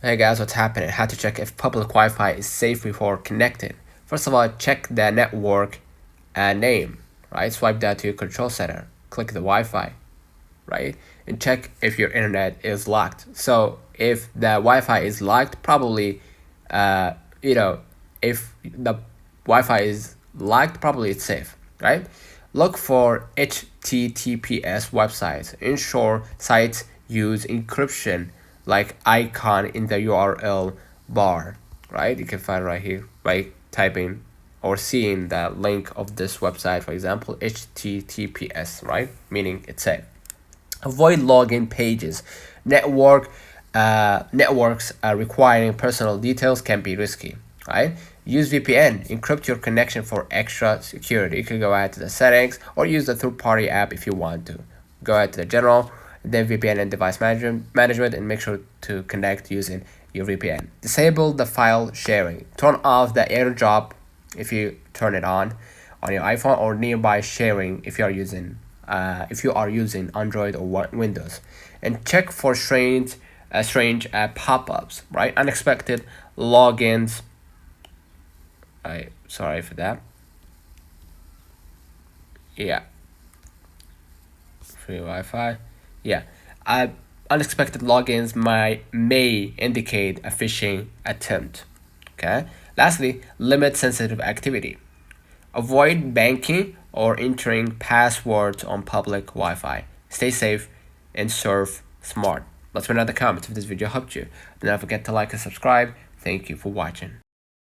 Hey guys, what's happening? How to check if public Wi-Fi is safe before connecting. First of all, check the network name, right? Swipe that to your control center. Click the Wi-Fi, right? And check if your internet is locked. So if the Wi-Fi is locked, probably, uh, you know, if the Wi-Fi is locked, probably it's safe, right? Look for HTTPS websites. Ensure sites use encryption like icon in the URL bar, right? You can find right here by typing or seeing the link of this website, for example, HTTPS, right? Meaning it's safe. Avoid login pages. Networks requiring personal details can be risky, right? Use VPN. Encrypt your connection for extra security. You can go ahead to the settings or use the third-party app if you want to. Go ahead to the general, then VPN and device management, and make sure to connect using your VPN. Disable the file sharing. Turn off the AirDrop if you turn it on your iPhone, or nearby sharing if you are using Android or Windows. And check for strange pop-ups, right? Unexpected logins. Sorry for that. Yeah, free Wi-Fi. Yeah, unexpected logins may indicate a phishing attempt. Okay. Lastly, limit sensitive activity. Avoid banking or entering passwords on public Wi-Fi. Stay safe and surf smart. Let me know in the comments if this video helped you. Do not forget to like and subscribe. Thank you for watching.